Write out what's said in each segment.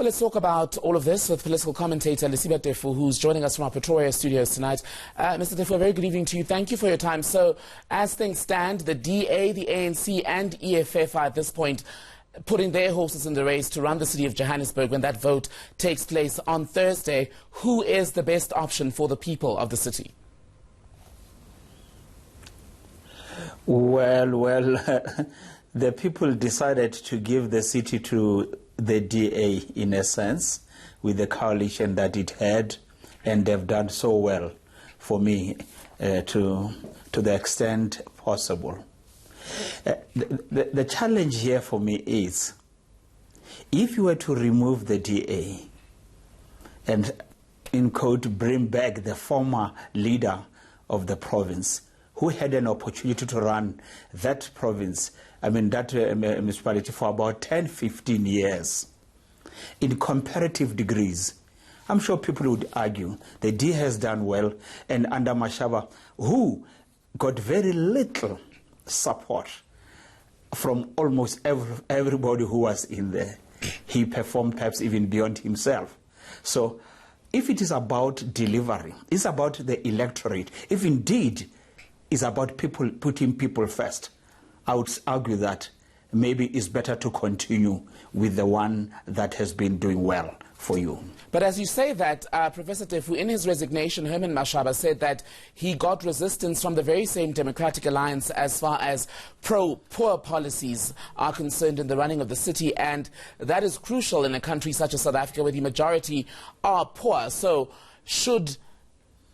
let's talk about all of this with political commentator Lesiba Tefu, who's joining us from our Pretoria studios tonight. Mr. Tefu, a very good evening to you. Thank you for your time. So, as things stand, the DA, the ANC and EFF are at this point putting their horses in the race to run the city of Johannesburg when that vote takes place on Thursday. Who is the best option for the people of the city? Well, the people decided to give the city to the DA in a sense with the coalition that it had, and they've done so well for me to the extent possible. The challenge here for me is, if you were to remove the DA and, in quote, bring back the former leader of the province who had an opportunity to run that province, that municipality for about 10, 15 years, in comparative degrees, I'm sure people would argue the DA has done well, and under Mashaba, who got very little support from almost everybody who was in there. He performed perhaps even beyond himself. So if it is about delivery, it's about the electorate, if indeed it's about people putting people first, I would argue that maybe it's better to continue with the one that has been doing well for you. But as you say that, Professor Tefu, in his resignation, Herman Mashaba said that he got resistance from the very same Democratic Alliance as far as pro-poor policies are concerned in the running of the city, and that is crucial in a country such as South Africa where the majority are poor. So should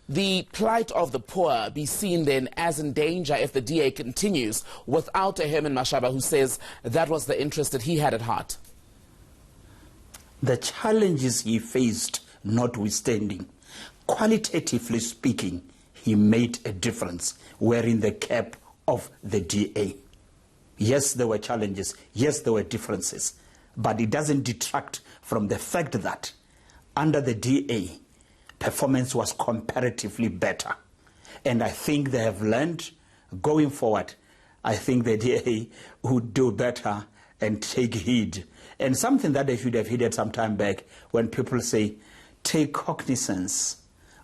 the plight of the poor be seen then as in danger if the DA continues without a Herman Mashaba who says that was the interest that he had at heart? The challenges he faced notwithstanding, qualitatively speaking, he made a difference wearing the cap of the DA. Yes, there were challenges. Yes, there were differences. But it doesn't detract from the fact that under the DA, performance was comparatively better. And I think they have learned going forward. I think the DA would do better and take heed. And something that they should have heeded some time back when people say, take cognizance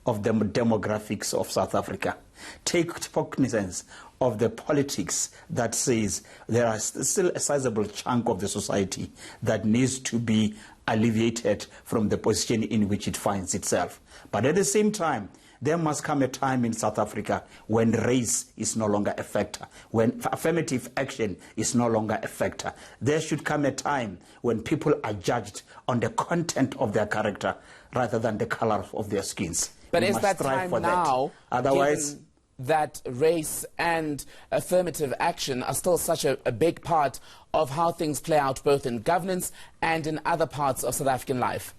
of the demographics of South Africa. Take cognizance of the politics that says there is still a sizable chunk of the society that needs to be alleviated from the position in which it finds itself. But at the same time, there must come a time in South Africa when race is no longer a factor, when affirmative action is no longer a factor. There should come a time when people are judged on the content of their character rather than the color of their skins. But is that time now, otherwise, that race and affirmative action are still such a big part of how things play out both in governance and in other parts of South African life?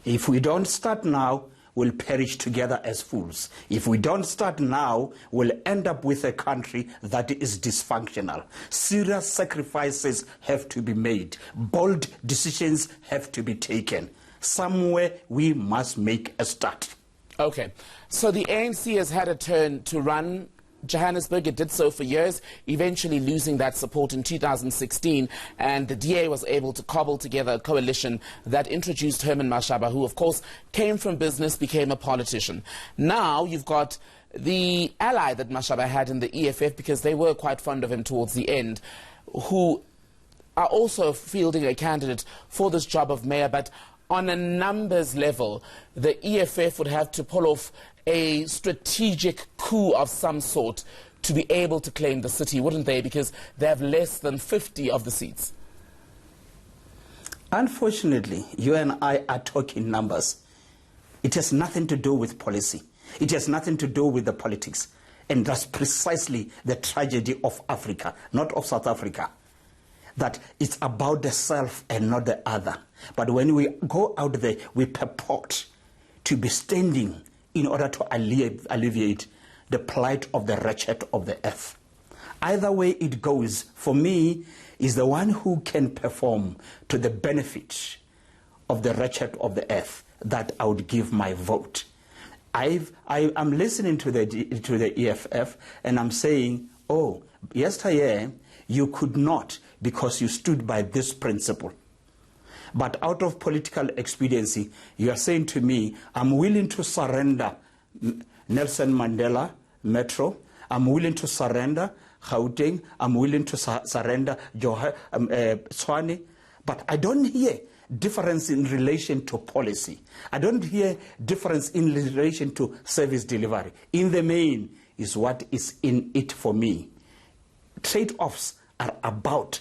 If we don't start now, we'll perish together as fools. If we don't start now, we'll end up with a country that is dysfunctional. Serious sacrifices have to be made. Bold decisions have to be taken. Somewhere we must make a start. Okay, so the ANC has had a turn to run Johannesburg. It did so for years, eventually losing that support in 2016, and the DA was able to cobble together a coalition that introduced Herman Mashaba, who of course came from business, became a politician. Now you've got the ally that Mashaba had in the EFF, because they were quite fond of him towards the end, who are also fielding a candidate for this job of mayor, but on a numbers level, the EFF would have to pull off a strategic coup of some sort to be able to claim the city, wouldn't they? Because they have less than 50 of the seats. Unfortunately, you and I are talking numbers. It has nothing to do with policy. It has nothing to do with the politics. And that's precisely the tragedy of Africa, not of South Africa. That it's about the self and not the other. But when we go out there, we purport to be standing in order to alleviate the plight of the wretched of the earth. Either way it goes, for me, is the one who can perform to the benefit of the wretched of the earth that I would give my vote. I'm listening to the EFF, and I'm saying, oh, yesterday you could not, because you stood by this principle. But out of political expediency, you are saying to me, I'm willing to surrender Nelson Mandela Metro, I'm willing to surrender Gauteng, I'm willing to surrender Tshwane, but I don't hear difference in relation to policy. I don't hear difference in relation to service delivery. In the main is what is in it for me. Trade-offs are about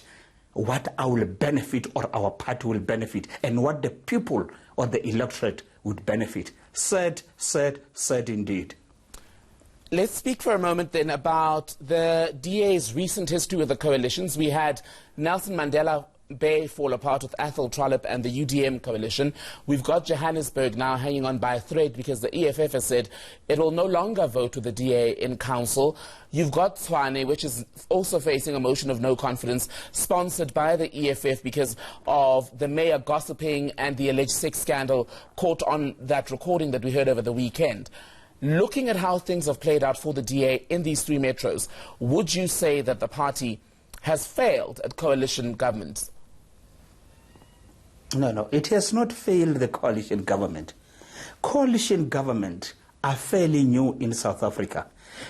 what I will benefit or our party will benefit and what the people or the electorate would benefit. Sad indeed. Let's speak for a moment then about the DA's recent history with the coalitions. We had Nelson Mandela Bay fall apart with Athol Trollip and the UDM coalition. We've got Johannesburg now hanging on by a thread because the EFF has said it will no longer vote with the DA in council. You've got Tshwane, which is also facing a motion of no confidence sponsored by the EFF because of the mayor gossiping and the alleged sex scandal caught on that recording that we heard over the weekend. Looking at how things have played out for the DA in these three metros, would you say that the party has failed at coalition government? No, it has not failed the coalition government. Coalition government are fairly new in South Africa.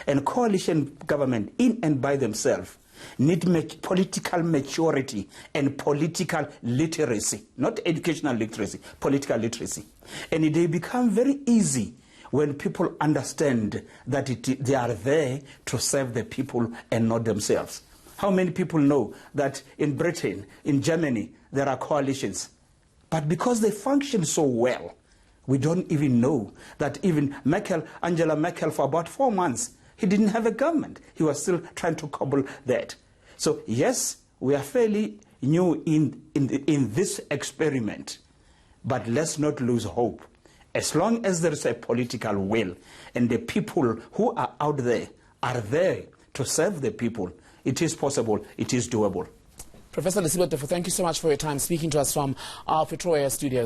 And coalition government, in and by themselves, need political maturity and political literacy. Not educational literacy, political literacy. And they become very easy when people understand that they are there to serve the people and not themselves. How many people know that in Britain, in Germany, there are coalitions? But because they function so well, we don't even know that even Angela Merkel, for about 4 months, he didn't have a government. He was still trying to cobble that. So yes, we are fairly new in this experiment, but let's not lose hope. As long as there is a political will and the people who are out there are there to serve the people, it is possible, it is doable. Professor Lesibo Tefo, thank you so much for your time speaking to us from our Pretoria studios.